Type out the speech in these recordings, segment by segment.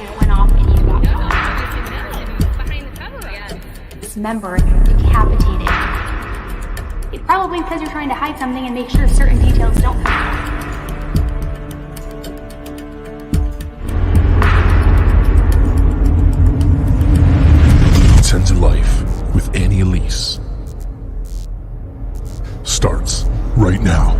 it went off and you got caught. Behind the cover, yeah. Dismembered, decapitated. It's probably because you're trying to hide something and make sure certain details don't come out. Tend to Life with Elise starts right now.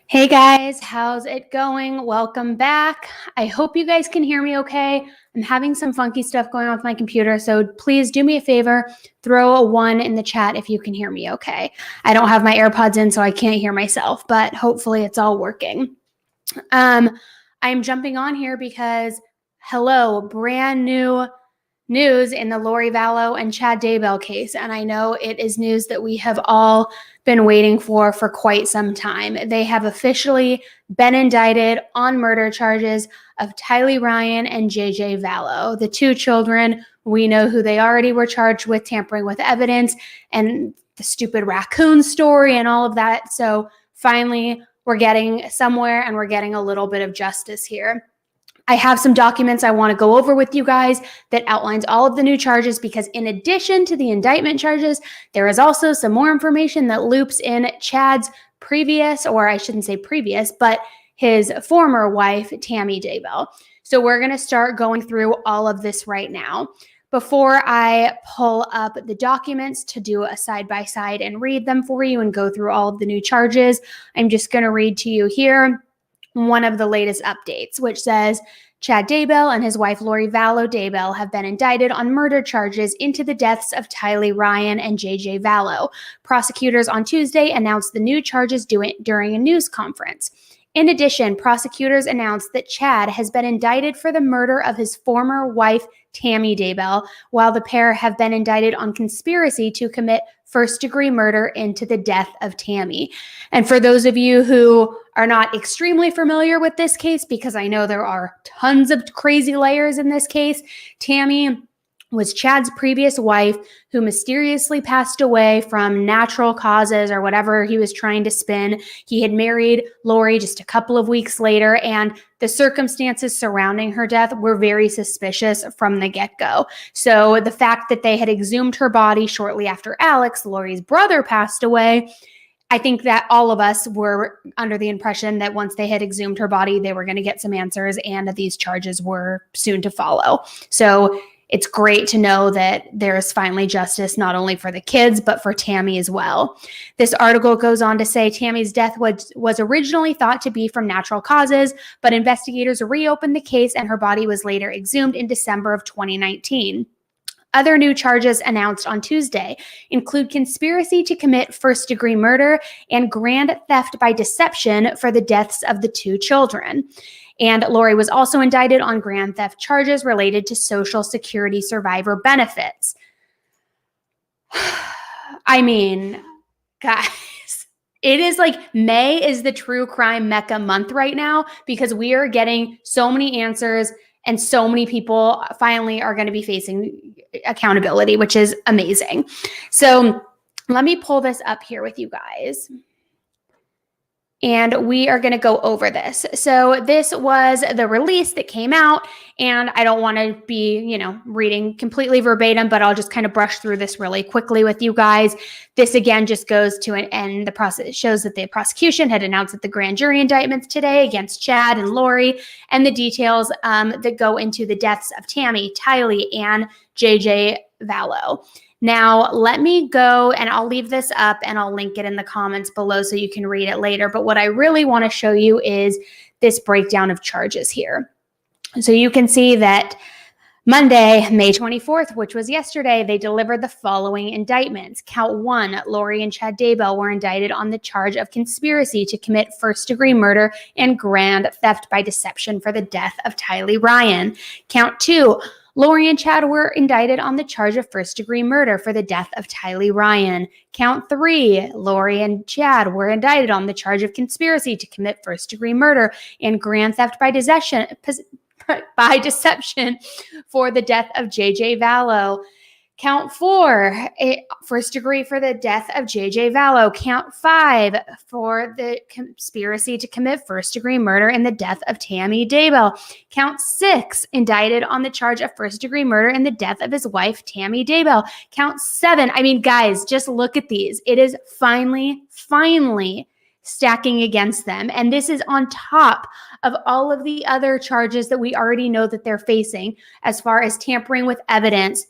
Hey guys, how's it going? Welcome back. I hope you guys can hear me okay. I'm having some funky stuff going on with my computer, so please do me a favor, throw a 1 in the chat if you can hear me okay. I don't have my AirPods in, so I can't hear myself, but hopefully it's all working. I'm jumping on here because, hello, brand new news in the Lori Vallow and Chad Daybell case, and I know it is news that we have all been waiting for quite some time. They have officially been indicted on murder charges of Tylee Ryan and JJ Vallow. The two children, we know who they already were charged with tampering with evidence and the stupid raccoon story and all of that. So finally, we're getting somewhere and we're getting a little bit of justice here. I have some documents I want to go over with you guys that outlines all of the new charges because in addition to the indictment charges, there is also some more information that loops in Chad's previous, or I shouldn't say previous, but his former wife, Tammy Daybell. So we're going to start going through all of this right now. Before I pull up the documents to do a side-by-side and read them for you and go through all of the new charges, I'm just going to read to you here one of the latest updates, which says Chad Daybell and his wife Lori Vallow Daybell have been indicted on murder charges into the deaths of Tylee Ryan and JJ Vallow. Prosecutors on Tuesday announced the new charges during a news conference. In addition, prosecutors announced that Chad has been indicted for the murder of his former wife, Tammy Daybell, while the pair have been indicted on conspiracy to commit first-degree murder into the death of Tammy. And for those of you who are not extremely familiar with this case, because I know there are tons of crazy layers in this case, Tammy was Chad's previous wife who mysteriously passed away from natural causes or whatever he was trying to spin. He had married Lori just a couple of weeks later, and the circumstances surrounding her death were very suspicious from the get-go. So the fact that they had exhumed her body shortly after Alex, Lori's brother, passed away, I think that all of us were under the impression that once they had exhumed her body, they were going to get some answers and that these charges were soon to follow. So it's great to know that there is finally justice, not only for the kids, but for Tammy as well. This article goes on to say Tammy's death was originally thought to be from natural causes, but investigators reopened the case and her body was later exhumed in December of 2019. Other new charges announced on Tuesday include conspiracy to commit first-degree murder and grand theft by deception for the deaths of the two children. And Lori was also indicted on grand theft charges related to Social Security survivor benefits. I mean, guys, it is like May is the true crime mecca month right now because we are getting so many answers and so many people finally are going to be facing accountability, which is amazing. So let me pull this up here with you guys. And we are going to go over this. So this was the release that came out, and I don't want to be, reading completely verbatim, but I'll just kind of brush through this really quickly with you guys. This again just goes to an end. The process shows that the prosecution had announced that the grand jury indictments today against Chad and Lori, and the details that go into the deaths of Tammy, Tylee, and JJ Vallow. Now, let me go, and I'll leave this up and I'll link it in the comments below so you can read it later. But what I really want to show you is this breakdown of charges here. So you can see that Monday, May 24th, which was yesterday, they delivered the following indictments. Count 1, Lori and Chad Daybell were indicted on the charge of conspiracy to commit first-degree murder and grand theft by deception for the death of Tylee Ryan. Count 2, Lori and Chad were indicted on the charge of first-degree murder for the death of Tylee Ryan. Count 3, Lori and Chad were indicted on the charge of conspiracy to commit first-degree murder and grand theft by deception for the death of JJ Vallow. Count 4, first degree for the death of J.J. Vallow. Count 5 for the conspiracy to commit first degree murder in the death of Tammy Daybell. Count 6, indicted on the charge of first degree murder in the death of his wife, Tammy Daybell. Count 7, I mean, guys, just look at these. It is finally stacking against them. And this is on top of all of the other charges that we already know that they're facing as far as tampering with evidence.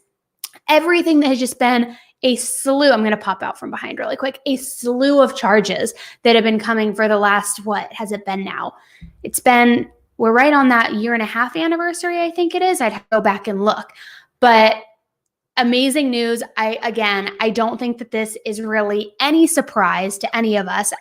Everything that has just been a slew, I'm going to pop out from behind really quick, a slew of charges that have been coming for the last, what has it been now? We're right on that 1.5 year anniversary, I think it is. I'd have to go back and look. But amazing news. I don't think that this is really any surprise to any of us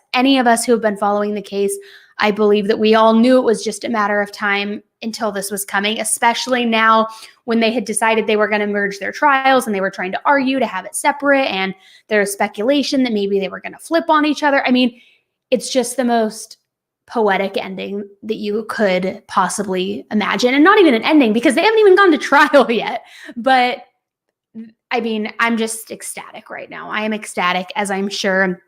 who have been following the case. I believe that we all knew it was just a matter of time until this was coming, especially now when they had decided they were going to merge their trials and they were trying to argue to have it separate. And there's speculation that maybe they were going to flip on each other. I mean, it's just the most poetic ending that you could possibly imagine. And not even an ending because they haven't even gone to trial yet. But I mean, I'm just ecstatic right now. I am ecstatic, as I'm sure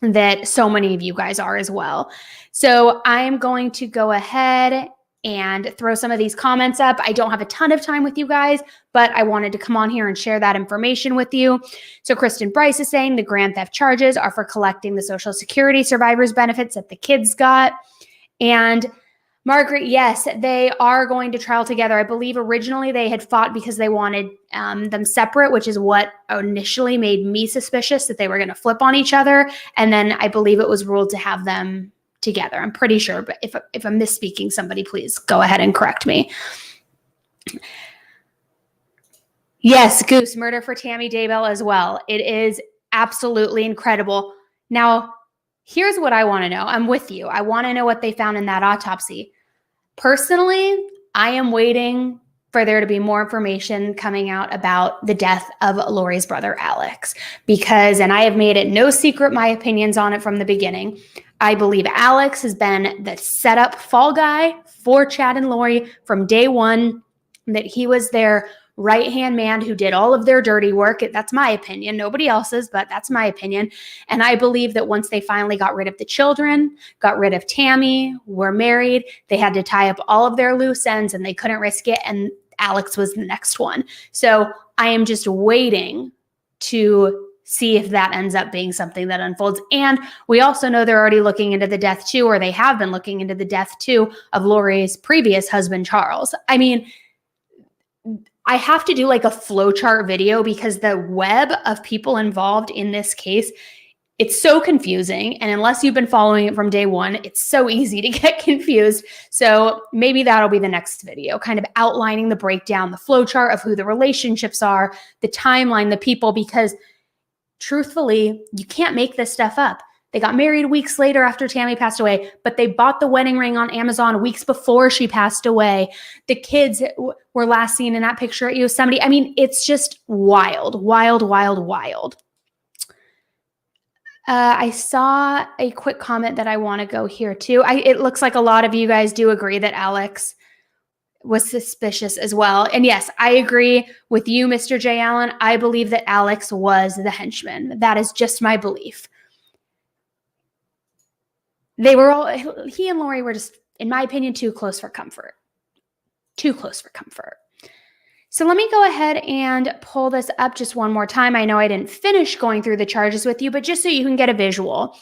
that so many of you guys are as well. So I'm going to go ahead and throw some of these comments up. I don't have a ton of time with you guys, but I wanted to come on here and share that information with you. So Kristen Bryce is saying the grand theft charges are for collecting the Social Security survivors benefits that the kids got. And Margaret, yes, they are going to trial together. I believe originally they had fought because they wanted them separate, which is what initially made me suspicious that they were going to flip on each other. And then I believe it was ruled to have them together. I'm pretty sure, but if I'm misspeaking, somebody please go ahead and correct me. Yes, Goose, murder for Tammy Daybell as well. It is absolutely incredible. Now, here's what I want to know. I'm with you. I want to know what they found in that autopsy. Personally, I am waiting for there to be more information coming out about the death of Lori's brother, Alex, because, and I have made it no secret my opinions on it from the beginning, I believe Alex has been the setup fall guy for Chad and Lori from day one, that he was their right-hand man who did all of their dirty work. That's my opinion. Nobody else's, but that's my opinion. And I believe that once they finally got rid of the children, got rid of Tammy, were married, they had to tie up all of their loose ends and they couldn't risk it. And Alex was the next one. So I am just waiting to see if that ends up being something that unfolds. And we also know they're already looking into the death too, or they have been looking into the death too of Lori's previous husband, Charles. I mean, I have to do like a flowchart video because the web of people involved in this case, it's so confusing. And unless you've been following it from day one, it's so easy to get confused. So maybe that'll be the next video, kind of outlining the breakdown, the flowchart of who the relationships are, the timeline, the people, because truthfully, you can't make this stuff up. They got married weeks later after Tammy passed away, but they bought the wedding ring on Amazon weeks before she passed away. The kids were last seen in that picture at Yosemite. I mean, it's just wild, wild, wild, wild. I saw a quick comment that I want to go here too. It looks like a lot of you guys do agree that Alex was suspicious as well. And yes, I agree with you, Mr. J. Allen. I believe that Alex was the henchman. That is just my belief. He and Lori were just, in my opinion, too close for comfort. Too close for comfort. So let me go ahead and pull this up just one more time. I know I didn't finish going through the charges with you, but just so you can get a visual.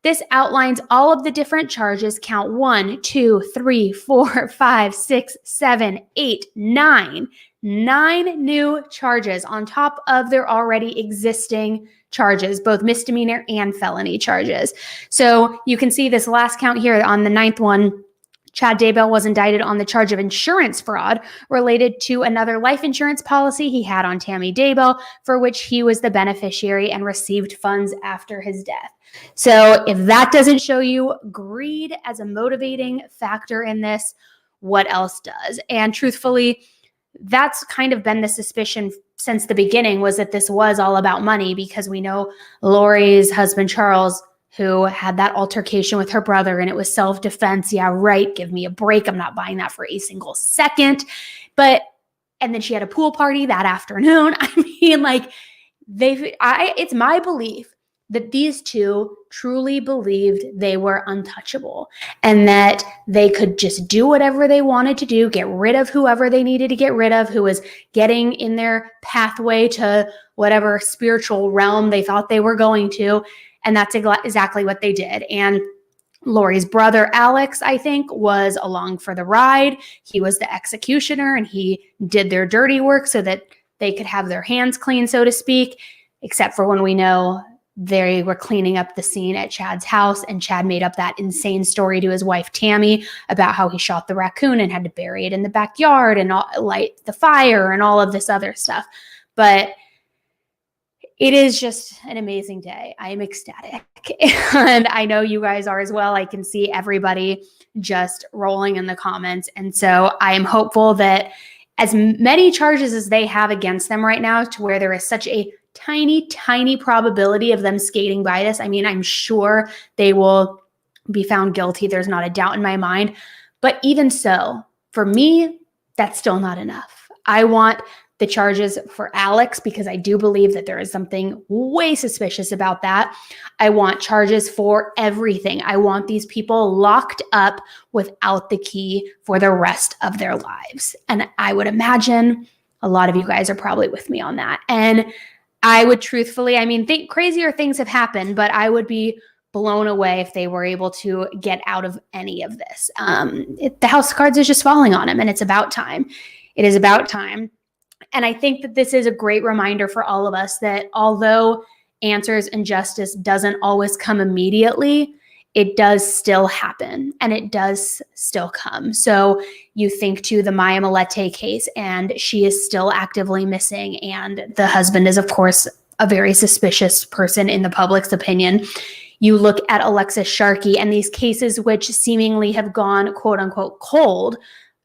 This outlines all of the different charges. Count 1, 2, 3, 4, 5, 6, 7, 8, 9. 9 new charges on top of their already existing charges, both misdemeanor and felony charges. So you can see this last count here on the 9th one. Chad Daybell was indicted on the charge of insurance fraud related to another life insurance policy he had on Tammy Daybell, for which he was the beneficiary and received funds after his death. So if that doesn't show you greed as a motivating factor in this, what else does? And truthfully, that's kind of been the suspicion since the beginning, was that this was all about money, because we know Lori's husband, Charles, who had that altercation with her brother, and it was self-defense. Yeah, right. Give me a break. I'm not buying that for a single second. But And then she had a pool party that afternoon. I mean, like, it's my belief that these two truly believed they were untouchable and that they could just do whatever they wanted to do, get rid of whoever they needed to get rid of, who was getting in their pathway to whatever spiritual realm they thought they were going to. And that's exactly what they did. And Lori's brother, Alex, I think, was along for the ride. He was the executioner and he did their dirty work so that they could have their hands clean, so to speak, except for when we know they were cleaning up the scene at Chad's house, and Chad made up that insane story to his wife, Tammy, about how he shot the raccoon and had to bury it in the backyard and light the fire and all of this other stuff. But it is just an amazing day. I am ecstatic. And I know you guys are as well. I can see everybody just rolling in the comments. And so I am hopeful that as many charges as they have against them right now, to where there is such a tiny, tiny probability of them skating by this. I mean, I'm sure they will be found guilty. There's not a doubt in my mind. But even so, for me, that's still not enough. I want the charges for Alex because I do believe that there is something way suspicious about that. I want charges for everything. I want these people locked up without the key for the rest of their lives. And I would imagine a lot of you guys are probably with me on that. And I would truthfully, I mean, think crazier things have happened, but I would be blown away if they were able to get out of any of this. The house of cards is just falling on them, and it's about time. It is about time. And I think that this is a great reminder for all of us that although answers and justice doesn't always come immediately, it does still happen and it does still come. So you think to the Maya Malete case, and she is still actively missing. And the husband is, of course, a very suspicious person in the public's opinion. You look at Alexis Sharkey and these cases which seemingly have gone, quote unquote, cold,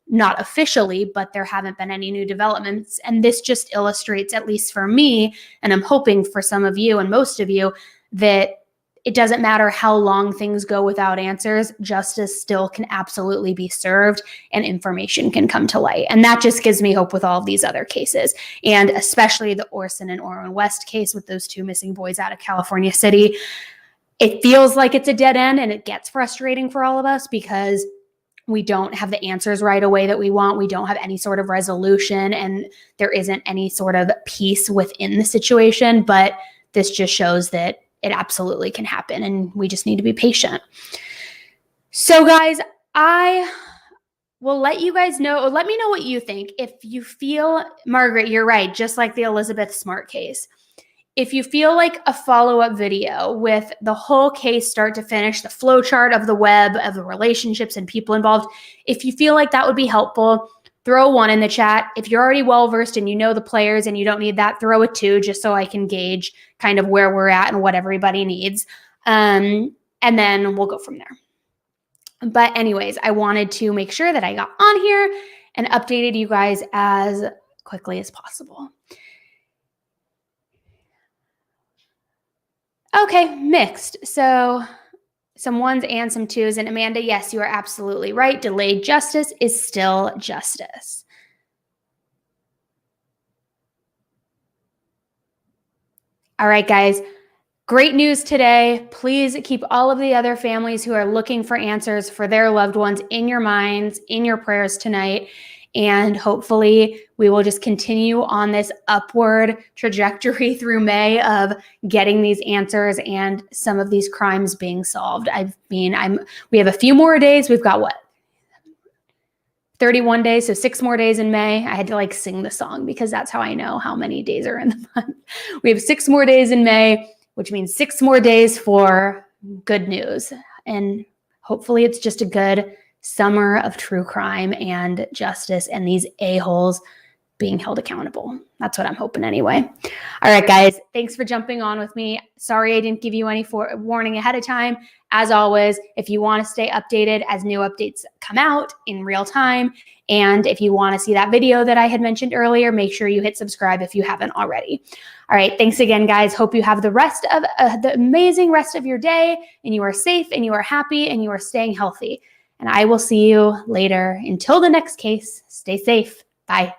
not officially, but there haven't been any new developments. And this just illustrates, at least for me, and I'm hoping for some of you and most of you, that it doesn't matter how long things go without answers, justice still can absolutely be served and information can come to light. And that just gives me hope with all of these other cases. And especially the Orson and Orrin West case with those two missing boys out of California City. It feels like it's a dead end, and it gets frustrating for all of us because we don't have the answers right away that we want. We don't have any sort of resolution, and there isn't any sort of peace within the situation. But this just shows that it absolutely can happen, and we just need to be patient. So guys, I will let you guys know, let me know what you think. If you feel, Margaret, you're right, just like the Elizabeth Smart case. If you feel like a follow-up video with the whole case start to finish, the flow chart of the web, of the relationships and people involved, if you feel like that would be helpful, throw a 1 in the chat. If you're already well-versed and you know the players and you don't need that, throw a 2 just so I can gauge kind of where we're at and what everybody needs. And then we'll go from there. But anyways, I wanted to make sure that I got on here and updated you guys as quickly as possible. Okay, mixed. So some 1s and some 2s. And Amanda, yes, you are absolutely right. Delayed justice is still justice. All right, guys. Great news today. Please keep all of the other families who are looking for answers for their loved ones in your minds, in your prayers tonight. And hopefully we will just continue on this upward trajectory through May of getting these answers and some of these crimes being solved. We have a few more days. We've got what? 31 days, so 6 more days in May. I had to like sing the song because that's how I know how many days are in the month. We have 6 more days in May, which means 6 more days for good news. And hopefully it's just a good summer of true crime and justice and these a-holes being held accountable. That's what I'm hoping anyway. All right, guys, thanks for jumping on with me. Sorry I didn't give you any warning ahead of time. As always, if you want to stay updated as new updates come out in real time, and if you want to see that video that I had mentioned earlier, make sure you hit subscribe if you haven't already. All right, thanks again, guys. Hope you have the rest of the amazing rest of your day, and you are safe, and you are happy, and you are staying healthy. And I will see you later. Until the next case, stay safe. Bye.